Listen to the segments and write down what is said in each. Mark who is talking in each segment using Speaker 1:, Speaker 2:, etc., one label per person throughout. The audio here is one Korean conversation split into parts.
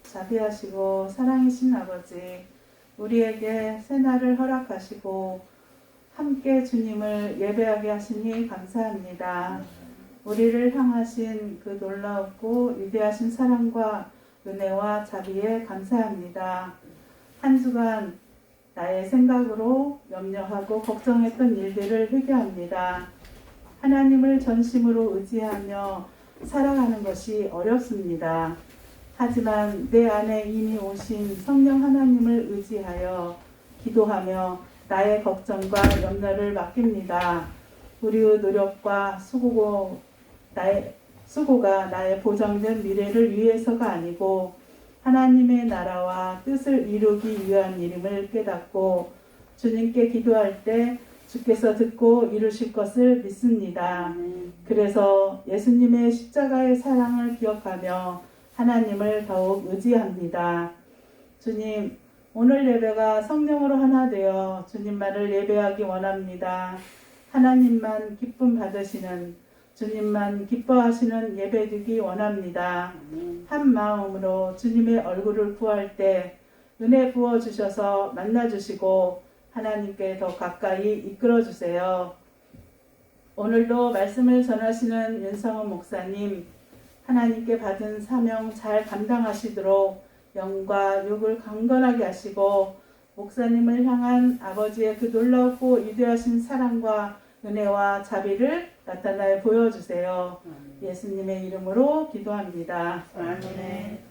Speaker 1: 자비하시고 사랑이신 아버지, 우리에게 새날을 허락하시고 함께 주님을 예배하게 하시니 감사합니다. 우리를 향하신 그 놀라웠고 위대하신 사랑과 은혜와 자비에 감사합니다. 한 주간 나의 생각으로 염려하고 걱정했던 일들을 회개합니다. 하나님을 전심으로 의지하며 살아가는 것이 어렵습니다. 하지만 내 안에 이미 오신 성령 하나님을 의지하여 기도하며 나의 걱정과 염려를 맡깁니다. 우리의 노력과 수고가 나의 보장된 미래를 위해서가 아니고 하나님의 나라와 뜻을 이루기 위한 일임을 깨닫고 주님께 기도할 때 주께서 듣고 이루실 것을 믿습니다. 그래서 예수님의 십자가의 사랑을 기억하며 하나님을 더욱 의지합니다. 주님, 오늘 예배가 성령으로 하나 되어 주님만을 예배하기 원합니다. 하나님만 기쁨 받으시는, 주님만 기뻐하시는 예배되기 원합니다. 한 마음으로 주님의 얼굴을 구할 때 은혜 부어주셔서 만나주시고 하나님께 더 가까이 이끌어주세요. 오늘도 말씀을 전하시는 윤성원 목사님, 하나님께 받은 사명 잘 감당하시도록 영과 육을 강건하게 하시고 목사님을 향한 아버지의 그 놀랍고 위대하신 사랑과 은혜와 자비를 나타나여 보여주세요. 예수님의 이름으로 기도합니다. 아멘.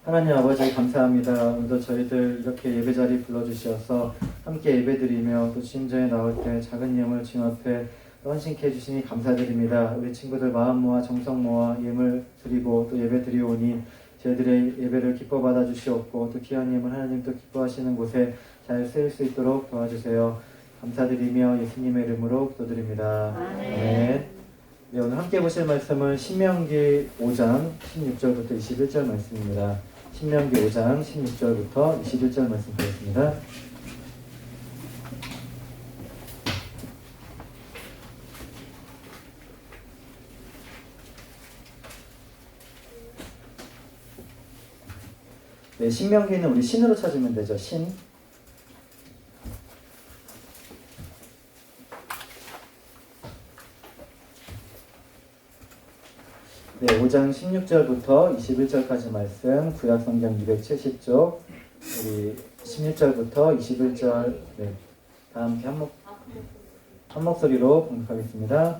Speaker 2: 하나님 아버지 감사합니다. 오늘도 저희들 이렇게 예배자리 불러주셔서 함께 예배드리며 또 심전에 나올 때 작은 예물 주님 앞에 헌신케 해주시니 감사드립니다. 우리 친구들 마음 모아 정성 모아 예물 드리고 또 예배 드리오니 저희들의 예배를 기뻐 받아 주시옵고 또 귀한 예물 하나님 또 기뻐하시는 곳에 잘 쓰일 수 있도록 도와주세요. 감사드리며 예수님의 이름으로 기도드립니다. 아멘. 네, 오늘 함께 보실 말씀은 신명기 5장 16절부터 21절 말씀입니다. 신명기 5장 16절부터 21절 말씀 드리겠습니다. 네, 신명기는 우리 신으로 찾으면 되죠. 신. 네, 5장 16절부터 21절까지 말씀, 구약성경 270쪽, 우리 16절부터 21절, 네, 다 함께 한 목소리로 봉독하겠습니다.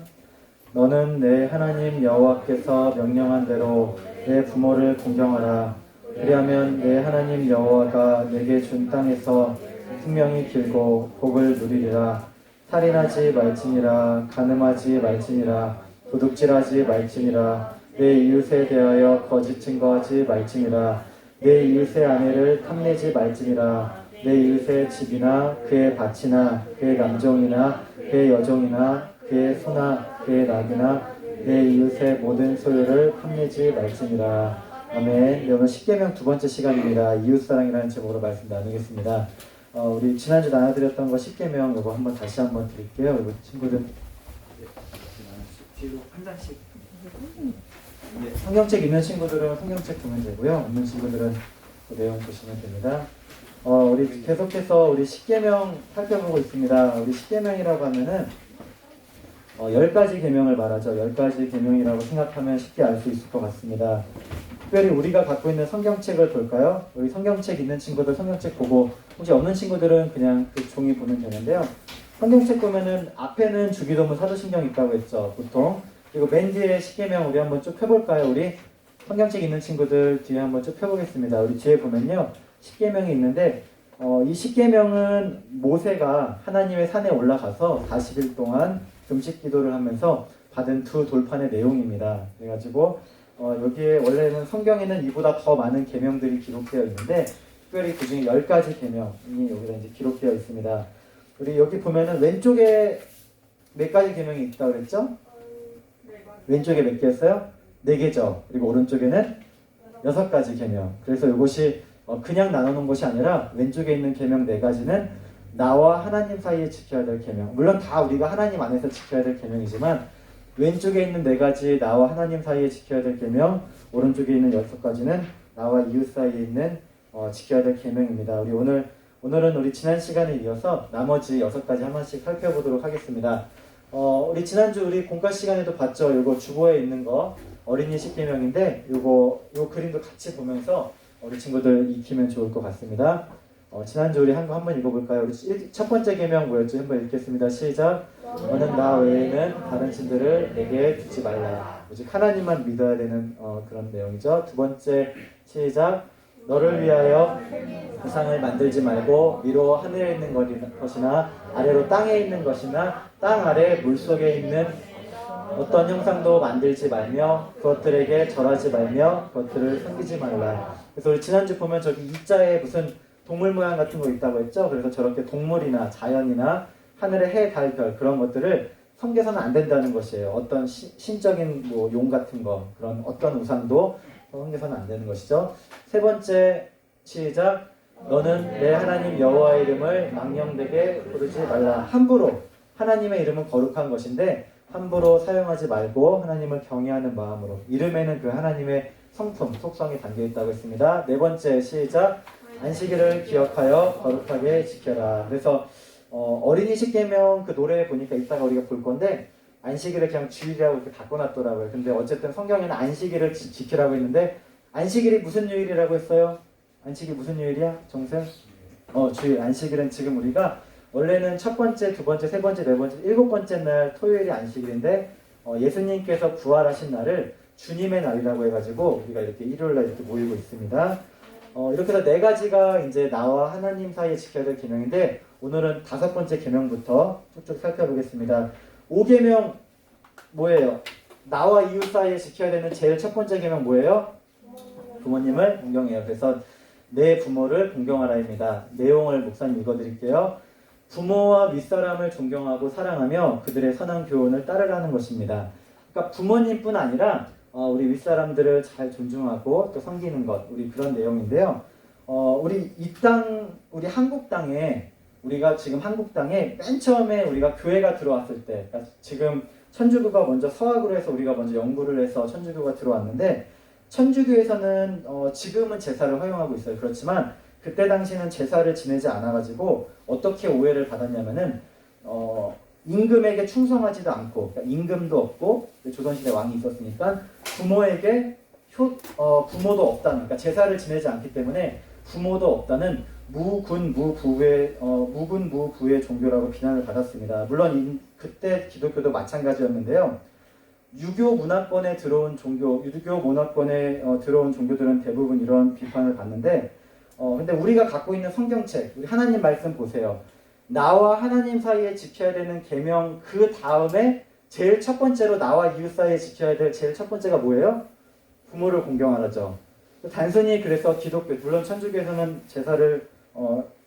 Speaker 2: 너는 내 하나님 여호와께서 명령한 대로 내 부모를 공경하라. 그리하면 내 하나님 여호와가 내게 준 땅에서 생명이 길고 복을 누리리라. 살인하지 말지니라. 간음하지 말지니라. 도둑질하지 말지니라. 내 이웃에 대하여 거짓 증거하지 말지니라. 내 이웃의 아내를 탐내지 말지니라. 내 이웃의 집이나 그의 밭이나 그의 남종이나 그의 여종이나 그의 소나 그의 낙이나 내 이웃의 모든 소유를 탐내지 말지니라. 아멘. 네, 오늘 십계명 두 번째 시간입니다. 이웃사랑이라는 제목으로 말씀 나누겠습니다. 우리 지난주 나눠드렸던 거 십계명 이거 한번 다시 한번 드릴게요. 우리 친구들 뒤로 한 장씩. 네, 성경책 있는 친구들은 성경책 보면 되고요. 없는 친구들은 그 내용 보시면 됩니다. 우리 계속해서 우리 십계명 살펴보고 있습니다. 우리 십계명이라고 하면은 10가지 계명을 말하죠. 10가지 계명이라고 생각하면 쉽게 알 수 있을 것 같습니다. 특별히 우리가 갖고 있는 성경책을 볼까요? 우리 성경책 있는 친구들 성경책 보고, 혹시 없는 친구들은 그냥 그 종이 보면 되는데요. 성경책 보면은 앞에는 주기도문 사도신경 있다고 했죠, 보통. 그리고 맨 뒤에 십계명 우리 한번 쭉 펴볼까요? 우리 성경책 있는 친구들 뒤에 한번 쭉 펴보겠습니다. 우리 뒤에 보면요, 십계명이 있는데 이 십계명은 모세가 하나님의 산에 올라가서 40일 동안 금식 기도를 하면서 받은 두 돌판의 내용입니다. 그래가지고 여기에 원래는 성경에는 이보다 더 많은 계명들이 기록되어 있는데, 특별히 그 중에 10가지 계명이 여기다 이제 기록되어 있습니다. 우리 여기 보면은 왼쪽에 몇 가지 계명이 있다고 그랬죠? 왼쪽에 몇 개였어요? 4개죠. 그리고 오른쪽에는 6가지 계명. 그래서 이것이 그냥 나눠놓은 것이 아니라 왼쪽에 있는 계명 4가지는 나와 하나님 사이에 지켜야 될 계명. 물론 다 우리가 하나님 안에서 지켜야 될 계명이지만, 왼쪽에 있는 4가지 나와 하나님 사이에 지켜야 될 계명, 오른쪽에 있는 6가지는 나와 이웃 사이에 있는 지켜야 될 계명입니다. 우리 오늘은 우리 지난 시간에 이어서 나머지 6가지 하나씩 살펴보도록 하겠습니다. 우리 지난주 우리 공과 시간에도 봤죠. 요거 주보에 있는 거 어린이 십계명인데, 요 그림도 같이 보면서 우리 친구들 익히면 좋을 것 같습니다. 지난주 우리 한번 읽어볼까요? 우리 첫 번째 계명 뭐였죠? 한번 읽겠습니다. 시작. 너는 나 외에는 다른 신들을 내게 두지 말라. 오직 하나님만 믿어야 되는 그런 내용이죠. 두 번째 시작. 너를 위하여 우상을 만들지 말고 위로 하늘에 있는 것이나 아래로 땅에 있는 것이나 땅 아래 물속에 있는 어떤 형상도 만들지 말며 그것들에게 절하지 말며 그것들을 섬기지 말라. 그래서 우리 지난주 보면 저기 이자에 무슨 동물 모양 같은 거 있다고 했죠. 그래서 저렇게 동물이나 자연이나 하늘의 해, 달, 별 그런 것들을 섬겨서는 안 된다는 것이에요. 어떤 신적인 뭐 용 같은 거, 그런 어떤 우상도 섬겨서는 안 되는 것이죠. 세 번째 시작. 너는 내 하나님 여호와의 이름을 망령되게 부르지 말라. 함부로, 하나님의 이름은 거룩한 것인데 함부로 사용하지 말고 하나님을 경외하는 마음으로. 이름에는 그 하나님의 성품, 속성이 담겨 있다고 했습니다. 네 번째 시작. 안식일을 기억하여 거룩하게 지켜라. 그래서 어린이 십계명 그 노래 보니까 이따가 우리가 볼 건데, 안식일을 그냥 주일이라고 이렇게 바꿔놨더라고요. 근데 어쨌든 성경에는 안식일을 지키라고 했는데, 안식일이 무슨 요일이라고 했어요? 안식일 무슨 요일이야? 정쌤? 주일. 안식일은 지금 우리가 원래는 첫 번째, 두 번째, 세 번째, 네 번째, 7번째 날 토요일이 안식일인데, 예수님께서 부활하신 날을 주님의 날이라고 해가지고 우리가 이렇게 일요일날 이렇게 모이고 있습니다. 이렇게 해서 4가지가 이제 나와 하나님 사이에 지켜야 될 계명인데, 오늘은 5번째 계명부터 쭉쭉 살펴보겠습니다. 5계명 뭐예요? 나와 이웃 사이에 지켜야 되는 제일 첫 번째 계명 뭐예요? 부모님을 공경해요. 그래서 내 부모를 공경하라입니다. 내용을 목사님 읽어드릴게요. 부모와 윗사람을 존경하고 사랑하며 그들의 선한 교훈을 따르라는 것입니다. 그러니까 부모님뿐 아니라 우리 윗사람들을 잘 존중하고 또 섬기는 것, 우리 그런 내용인데요. 우리 우리 한국 땅에, 우리가 지금 한국 땅에 맨 처음에 우리가 교회가 들어왔을 때, 그러니까 지금 천주교가 먼저 서학으로 해서 우리가 먼저 연구를 해서 천주교가 들어왔는데, 천주교에서는 지금은 제사를 허용하고 있어요. 그렇지만 그때 당시에는 제사를 지내지 않아가지고 어떻게 오해를 받았냐면은 임금에게 충성하지도 않고, 그러니까 임금도 없고, 조선시대 왕이 있었으니까 부모에게 부모도 없다는, 그러니까 제사를 지내지 않기 때문에 부모도 없다는 무군 무부의 종교라고 비난을 받았습니다. 물론 그때 기독교도 마찬가지였는데요. 유교 문화권에 들어온 종교들은 대부분 이런 비판을 받는데, 근데 우리가 갖고 있는 성경책, 우리 하나님 말씀 보세요. 나와 하나님 사이에 지켜야 되는 계명 그 다음에 제일 첫 번째로 나와 이웃 사이에 지켜야 될 제일 첫 번째가 뭐예요? 부모를 공경하라죠. 단순히 그래서 기독교, 물론 천주교에서는 제사를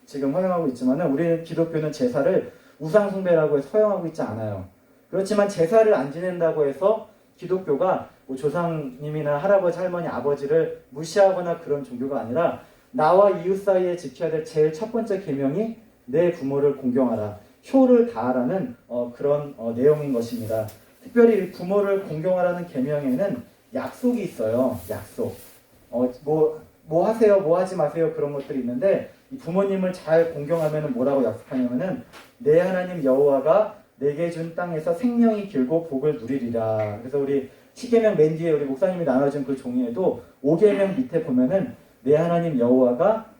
Speaker 2: 지금 허용하고 있지만은 우리 기독교는 제사를 우상 숭배라고 해서 허용하고 있지 않아요. 그렇지만 제사를 안 지낸다고 해서 기독교가 뭐 조상님이나 할아버지, 할머니, 아버지를 무시하거나 그런 종교가 아니라, 나와 이웃 사이에 지켜야 될 제일 첫 번째 계명이 내 부모를 공경하라, 효를 다하라는 그런 내용인 것입니다. 특별히 부모를 공경하라는 계명에는 약속이 있어요. 약속. 뭐 하세요, 뭐 하지 마세요, 그런 것들이 있는데, 이 부모님을 잘 공경하면 뭐라고 약속하냐면은 내 하나님 여호와가 내게 준 땅에서 생명이 길고 복을 누리리라. 그래서 우리 10계명 맨 뒤에 우리 목사님이 나눠준 그 종이에도 5계명 밑에 보면은 내 하나님 여호와가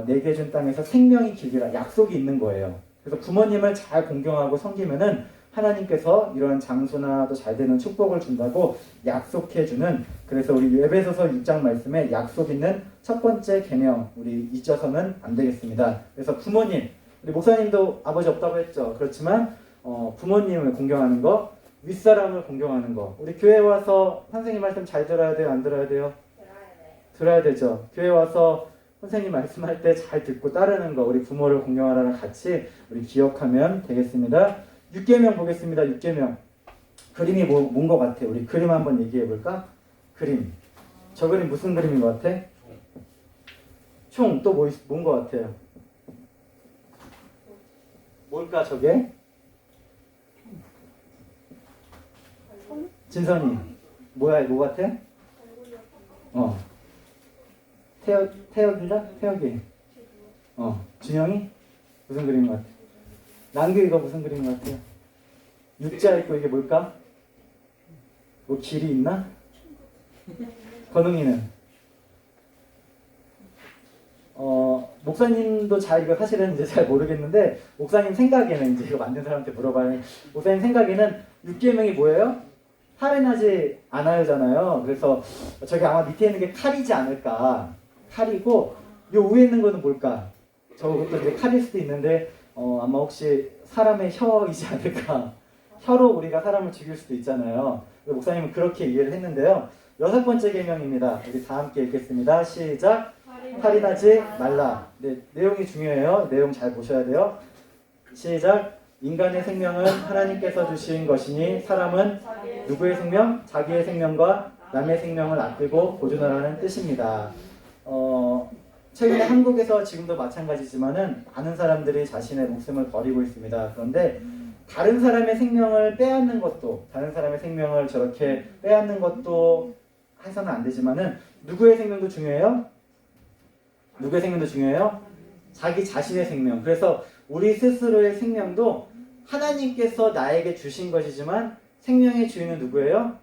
Speaker 2: 내게 준 땅에서 생명이 길리라 약속이 있는 거예요. 그래서 부모님을 잘 공경하고 섬기면은 하나님께서 이런 장수나 또 잘 되는 축복을 준다고 약속해주는, 그래서 우리 에베소서 6장 말씀에 약속 있는 첫 번째 계명 우리 잊어서는 안 되겠습니다. 그래서 부모님, 우리 목사님도 아버지 없다고 했죠. 그렇지만 부모님을 공경하는 거, 윗사람을 공경하는 거. 우리 교회 와서 선생님 말씀 잘 들어야 돼요? 안 들어야 돼요? 들어야 되죠. 교회 와서 선생님 말씀할 때 잘 듣고 따르는 거, 우리 부모를 공경하라는 같이 우리 기억하면 되겠습니다. 6계명 보겠습니다. 6계명. 그림이 뭔 것 같아요? 우리 그림 한번 얘기해 볼까? 그림. 저 그림 무슨 그림인 것 같아? 총. 또 뭔 것 같아요? 뭘까 저게? 진선이. 뭐야, 뭐 같아? 태혁이다? 태혁이. 준영이? 무슨 그림인 것 같아? 남규 이거 무슨 그림인 것 같아요? 육자 있고 이게 뭘까? 뭐 길이 있나? 건웅이는? 목사님도 이거 사실은 이제 잘 모르겠는데, 목사님 생각에는 이제 이거 만든 사람한테 물어봐요. 목사님 생각에는 6계명이 뭐예요? 살인하지 않아요잖아요. 그래서 저기 아마 밑에 있는 게 칼이지 않을까. 칼이고, 요 위에 있는 거는 뭘까? 저것도 이제 칼일 수도 있는데, 아마 혹시 사람의 혀이지 않을까. 혀로 우리가 사람을 죽일 수도 있잖아요. 목사님은 그렇게 이해를 했는데요. 6번째 계명입니다. 우리 다 함께 읽겠습니다. 시작. 살인하지 말라. 네, 내용이 중요해요. 내용 잘 보셔야 돼요. 시작. 인간의 생명은 하나님께서 주신 것이니 사람은 누구의 생명? 자기의 생명과 남의 생명을 아끼고 보존하라는 뜻입니다. 최근에 한국에서 지금도 마찬가지지만은 많은 사람들이 자신의 목숨을 버리고 있습니다. 그런데 다른 사람의 생명을 빼앗는 것도, 다른 사람의 생명을 저렇게 빼앗는 것도 해서는 안 되지만은 누구의 생명도 중요해요? 누구의 생명도 중요해요? 자기 자신의 생명. 그래서 우리 스스로의 생명도 하나님께서 나에게 주신 것이지만 생명의 주인은 누구예요?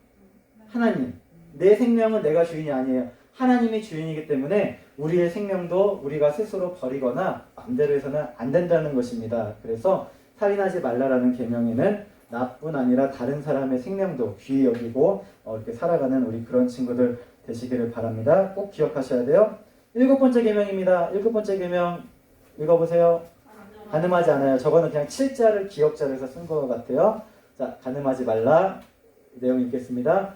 Speaker 2: 하나님. 내 생명은 내가 주인이 아니에요. 하나님이 주인이기 때문에 우리의 생명도 우리가 스스로 버리거나 마음대로 해서는 안 된다는 것입니다. 그래서 살인하지 말라라는 계명에는 나뿐 아니라 다른 사람의 생명도 귀히 여기고 이렇게 살아가는 우리 그런 친구들 되시기를 바랍니다. 꼭 기억하셔야 돼요. 7번째 계명입니다. 7번째 계명 읽어보세요. 간음하지 않아요. 저거는 그냥 7자를 기억자로 해서 쓴 것 같아요. 자, 간음하지 말라. 내용 읽겠습니다.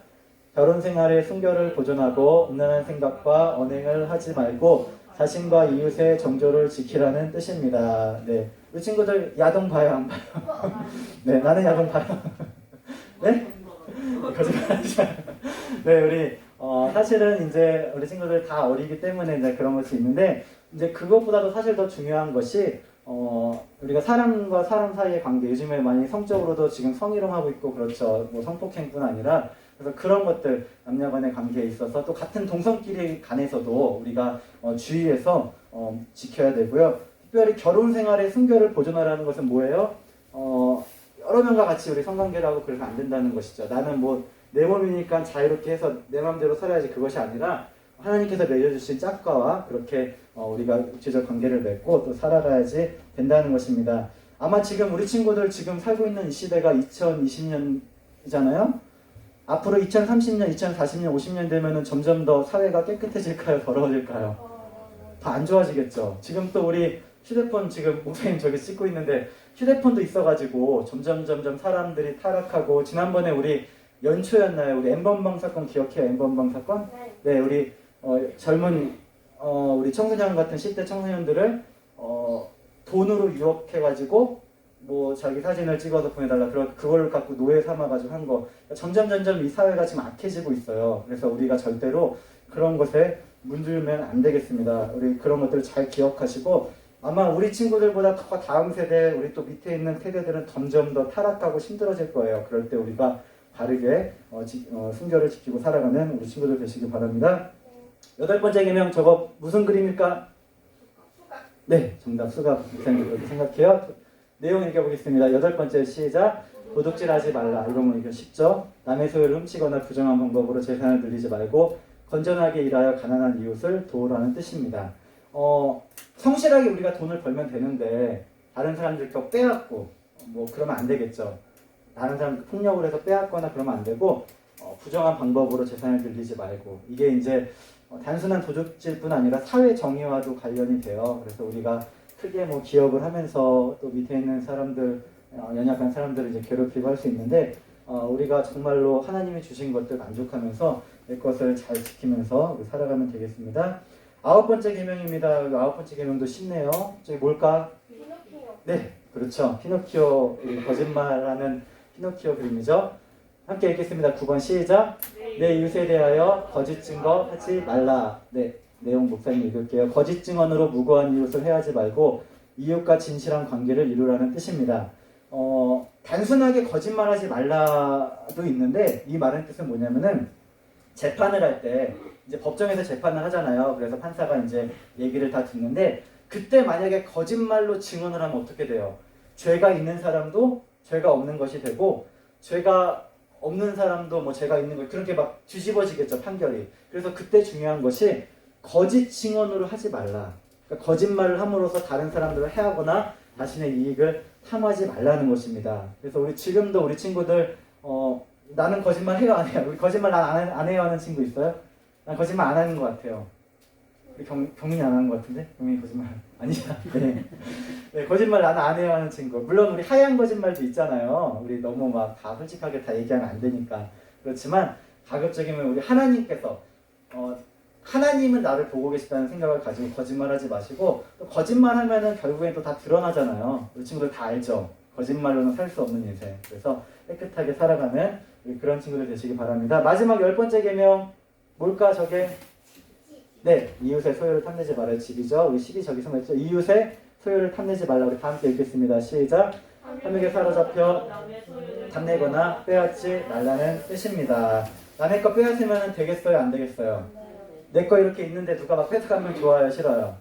Speaker 2: 결혼 생활의 순결을 보존하고 음란한 생각과 언행을 하지 말고 자신과 이웃의 정조를 지키라는 뜻입니다. 네, 우리 친구들 야동 봐요, 안 봐요? 네, 나는 야동 봐요. 네? 거짓말하지 마요. 네, 우리 사실은 이제 우리 친구들 다 어리기 때문에 이제 그런 것이 있는데, 이제 그것보다도 사실 더 중요한 것이 우리가 사람과 사람 사이의 관계, 요즘에 많이 성적으로도 지금 성희롱하고 있고 그렇죠. 뭐 성폭행뿐 아니라, 그래서 그런 것들, 남녀 간의 관계에 있어서 또 같은 동성끼리 간에서도 우리가 주의해서 지켜야 되고요. 특별히 결혼 생활의 순결을 보존하라는 것은 뭐예요? 여러 명과 같이 우리 성관계를 하고 그래서 안 된다는 것이죠. 나는 뭐 내 몸이니까 자유롭게 해서 내 마음대로 살아야지, 그것이 아니라 하나님께서 맺어주신 짝과와 그렇게 우리가 육체적 관계를 맺고 또 살아가야지 된다는 것입니다. 아마 지금 우리 친구들 지금 살고 있는 이 시대가 2020년이잖아요. 앞으로 2030년, 2040년, 50년 되면은 점점 더 사회가 깨끗해질까요? 더러워질까요? 더 안 좋아지겠죠. 지금 또 우리 휴대폰, 지금 목사님 저기 찍고 있는데 휴대폰도 있어가지고 점점 사람들이 타락하고, 지난번에 우리 연초였나요? 우리 N번방 사건 기억해요? N번방 사건? 네, 우리 젊은 우리 청소년 같은 10대 청소년들을 돈으로 유혹해가지고 뭐 자기 사진을 찍어서 보내달라, 그걸 갖고 노예 삼아가지고 한 거. 점점 이 사회가 지금 악해지고 있어요. 그래서 우리가 절대로 그런 것에 문들면 안 되겠습니다. 우리 그런 것들을 잘 기억하시고, 아마 우리 친구들보다 더 다음 세대, 우리 또 밑에 있는 세대들은 점점 더 타락하고 힘들어질 거예요. 그럴 때 우리가 바르게 순결을 지키고 살아가는 우리 친구들 되시기 바랍니다. 8번째 계명, 저거 무슨 그림일까? 네, 정답 수갑. 목사님 그렇게 생각해요. 내용 읽어보겠습니다. 8번째 시작. 도둑질하지 말라. 이거 뭐 이거 쉽죠? 남의 소유를 훔치거나 부정한 방법으로 재산을 늘리지 말고 건전하게 일하여 가난한 이웃을 도우라는 뜻입니다. 성실하게 우리가 돈을 벌면 되는데 다른 사람들 거 빼앗고 뭐 그러면 안 되겠죠. 다른 사람 폭력을 해서 빼앗거나 그러면 안 되고 부정한 방법으로 재산을 늘리지 말고 이게 이제 단순한 도둑질뿐 아니라 사회 정의와도 관련이 돼요. 그래서 우리가 크게 뭐 기업을 하면서 또 밑에 있는 사람들 연약한 사람들을 이제 괴롭히고 할 수 있는데 우리가 정말로 하나님이 주신 것들 만족하면서 내 것을 잘 지키면서 살아가면 되겠습니다. 9번째 계명입니다. 9번째 계명도 쉽네요. 저기 뭘까? 네, 그렇죠. 피노키오, 거짓말하는 피노키오 그림이죠. 함께 읽겠습니다. 9번 시작. 내 이웃에 대하여 거짓 증거하지 말라. 네, 내용 목사님 읽을게요. 거짓 증언으로 무고한 이웃을 해하지 말고 이웃과 진실한 관계를 이루라는 뜻입니다. 단순하게 거짓말하지 말라도 있는데 이 말의 뜻은 뭐냐면은 재판을 할 때 이제 법정에서 재판을 하잖아요. 그래서 판사가 이제 얘기를 다 듣는데 그때 만약에 거짓말로 증언을 하면 어떻게 돼요? 죄가 있는 사람도 죄가 없는 것이 되고 죄가 없는 사람도 뭐 죄가 있는 거 그렇게 막 뒤집어지겠죠, 판결이. 그래서 그때 중요한 것이 거짓 증언으로 하지 말라. 그러니까 거짓말을 함으로써 다른 사람들을 해하거나 자신의 이익을 탐하지 말라는 것입니다. 그래서 우리 지금도 우리 친구들 나는 거짓말 해요 안 해요? 우리 거짓말 안 해요 하는 친구 있어요? 난 거짓말 안 하는 것 같아요. 우리 경민이 안 하는 것 같은데? 경민이 거짓말 아니야? 네. 네, 거짓말 나는 안 해요 하는 친구. 물론 우리 하얀 거짓말도 있잖아요. 우리 너무 막 다 솔직하게 다 얘기하면 안 되니까. 그렇지만 가급적이면 우리 하나님께서 하나님은 나를 보고 계시다는 생각을 가지고 거짓말하지 마시고 또 거짓말하면은 결국엔 또 다 드러나잖아요. 우리 친구들 다 알죠. 거짓말로는 살 수 없는 인생. 그래서 깨끗하게 살아가는 그런 친구들 되시기 바랍니다. 마지막 10번째 계명 뭘까 저게? 네, 이웃의 소유를 탐내지 말아요. 집이죠. 우리 10이 저기서 말했죠. 이웃의 소유를 탐내지 말라. 우리 다 함께 읽겠습니다. 시작. 함에게 사로잡혀 탐내거나 빼앗지 말라는 뜻입니다. 남의 거 빼앗으면 되겠어요? 안 되겠어요? 내 거 이렇게 있는데 누가 막 뺏어가면 좋아요? 싫어요?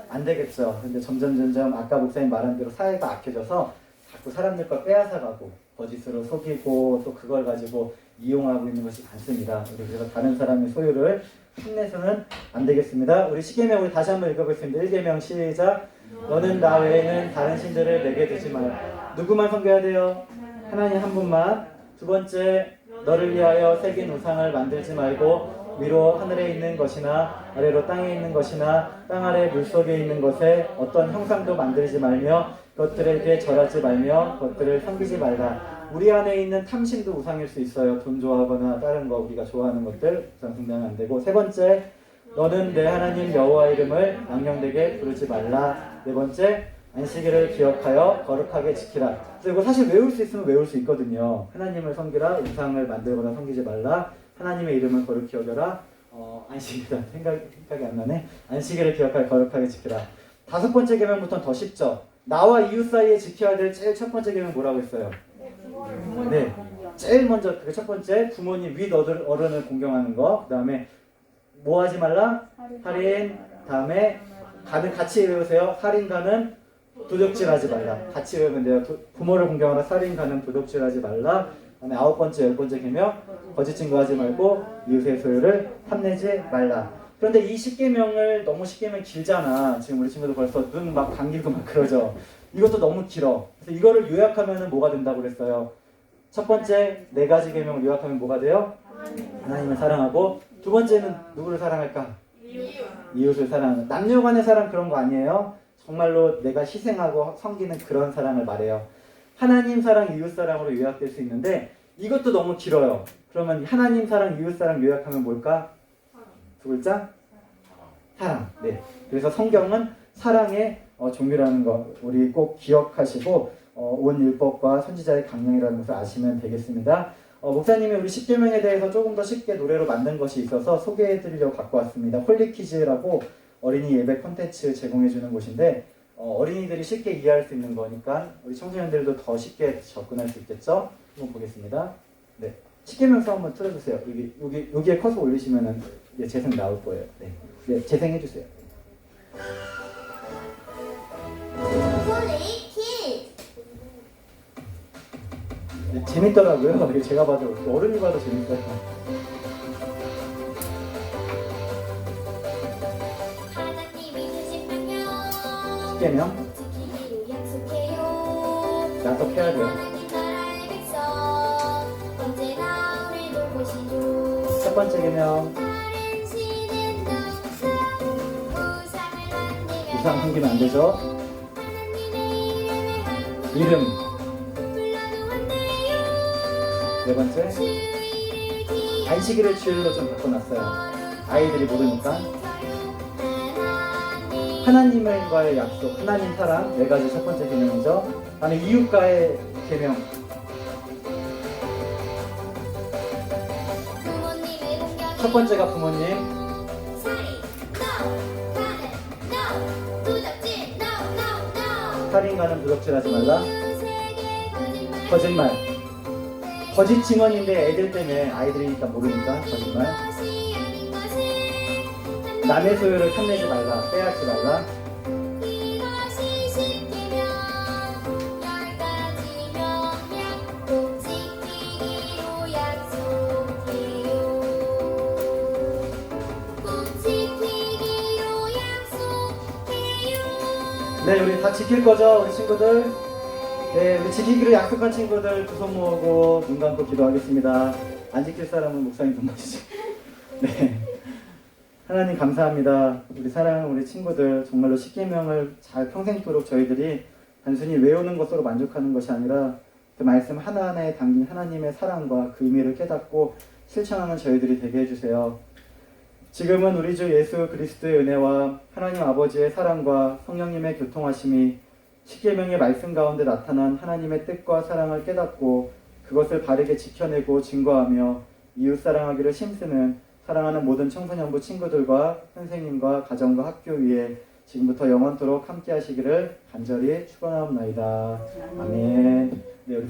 Speaker 2: 안 되겠죠. 근데 점점 아까 목사님 말한 대로 사회가 악해져서 자꾸 사람들 거 빼앗아가고 거짓으로 속이고 또 그걸 가지고 이용하고 있는 것이 많습니다. 우리 그래서 다른 사람의 소유를 탐내서는 안 되겠습니다. 우리 시계명 우리 다시 한번 읽어보겠습니다. 1계명 시작. 너는 나 외에는 다른 신들을 내게 두지 말라. 누구만 섬겨야 돼요? 하나님 한 분만. 두 번째, 너를 위하여 새긴 우상을 만들지 말고 위로 하늘에 있는 것이나 아래로 땅에 있는 것이나 땅 아래 물속에 있는 것에 어떤 형상도 만들지 말며 그것들에게 절하지 말며 그것들을 섬기지 말라. 우리 안에 있는 탐심도 우상일 수 있어요. 돈 좋아하거나 다른 거 우리가 좋아하는 것들 우상 숭배하면 안 되고. 세 번째, 너는 내 하나님 여호와 이름을 망령되게 부르지 말라. 네 번째, 안식일을 기억하여 거룩하게 지키라. 그래서 이거 사실 외울 수 있으면 외울 수 있거든요. 하나님을 섬기라. 우상을 만들거나 섬기지 말라. 하나님의 이름을 거룩히 여겨라. 안식이다. 생각이 안 나네. 안식일을 기억하여 거룩하게 지키라. 5번째 계명부터는 더 쉽죠. 나와 이웃 사이에 지켜야 될 제일 첫 번째 계명 뭐라고 했어요? 네. 제일 먼저 그 첫 번째 부모님 윗 어른을 공경하는 거. 그 다음에 뭐 하지 말라? 할인. 다음에 같이 외우세요. 살인가는 도둑질하지 말라. 같이 외우면 돼요. 부모를 공경하라. 살인가는 도둑질하지 말라. 그다음에 9번째, 10번째 계명 거짓 증거하지 말고 이웃의 소유를 탐내지 말라. 그런데 이 10계명을 너무 10계명 길잖아. 지금 우리 친구들 벌써 눈 막 감기고 막 그러죠. 이것도 너무 길어. 그래서 이거를 요약하면 뭐가 된다고 그랬어요? 첫 번째 4가지 계명을 요약하면 뭐가 돼요? 하나님을 사랑하고. 두 번째는 누구를 사랑할까? 이웃을 사랑하는. 남녀 간의 사랑 그런 거 아니에요. 정말로 내가 희생하고 섬기는 그런 사랑을 말해요. 하나님 사랑, 이웃 사랑으로 요약될 수 있는데 이것도 너무 길어요. 그러면 하나님 사랑, 이웃 사랑 요약하면 뭘까? 두 글자? 사랑. 네. 그래서 성경은 사랑의 종류라는 거 우리 꼭 기억하시고 온 율법과 선지자의 강령이라는 것을 아시면 되겠습니다. 목사님이 우리 10계명에 대해서 조금 더 쉽게 노래로 만든 것이 있어서 소개해드리려고 갖고 왔습니다. 홀리키즈라고 어린이 예배 콘텐츠 제공해주는 곳인데 어린이들이 쉽게 이해할 수 있는 거니까 우리 청소년들도 더 쉽게 접근할 수 있겠죠? 한번 보겠습니다. 네, 10계명서 한번 틀어주세요. 여기에 커서 올리시면은 재생 나올 거예요. 네, 네 재생해주세요. 재밌더라고요. 이게 제가 봐도 어른이 봐도 재밌어요.
Speaker 3: 하나님이 주신 명령
Speaker 2: 십계명
Speaker 3: 지키기로 약속해요.
Speaker 2: 약속해야 돼요.
Speaker 3: 하나님 나라의 백성 언제나 우리 돌보시죠.
Speaker 2: 첫 번째 계명
Speaker 3: 다른 신은 넘쳐 우상을 만들면
Speaker 2: 우상 섬기면 안 되죠.
Speaker 3: 하나님의 이름을 함부로
Speaker 2: 이름
Speaker 3: 불러도 안 돼요.
Speaker 2: 네 번째
Speaker 3: 주의를 기억
Speaker 2: 안식일을 주일로 좀 바꿔놨어요. 아이들이 모르니까 하나님과의 약속, 하나님 사랑 네 가지 첫 번째 계명이죠. 다음에 이웃과의 계명
Speaker 3: 부모님의 공격이
Speaker 2: 첫 번째가 부모님,
Speaker 3: 살인 no 가는 no 도적질 no no no
Speaker 2: 살인과는 부적질하지 말라.
Speaker 3: 세계
Speaker 2: 거짓말. 거짓 증언인데 애들 때문에 아이들이니까 모르니까 거짓말.
Speaker 3: 것이 아닌 것을
Speaker 2: 남의 소유를 탐내지 말라. 빼앗지 말라.
Speaker 3: 이것이 십계명 열 가지 명령 꼭 지키기로 약속해요. 꼭 지키기로 약속해요.
Speaker 2: 네, 우리 다 지킬 거죠, 우리 친구들? 네, 우리 지키기로 약속한 친구들 두 손 모으고 눈 감고 기도하겠습니다. 안 지킬 사람은 목사님 돈 모시죠. 네. 하나님 감사합니다. 우리 사랑하는 우리 친구들 정말로 십계명을 잘 평생토록 저희들이 단순히 외우는 것으로 만족하는 것이 아니라 그 말씀 하나하나에 담긴 하나님의 사랑과 그 의미를 깨닫고 실천하는 저희들이 되게 해주세요. 지금은 우리 주 예수 그리스도의 은혜와 하나님 아버지의 사랑과 성령님의 교통하심이 십계명의 말씀 가운데 나타난 하나님의 뜻과 사랑을 깨닫고 그것을 바르게 지켜내고 증거하며 이웃 사랑하기를 힘쓰는 사랑하는 모든 청소년부 친구들과 선생님과 가정과 학교 위에 지금부터 영원토록 함께 하시기를 간절히 축원하옵나이다. 아멘.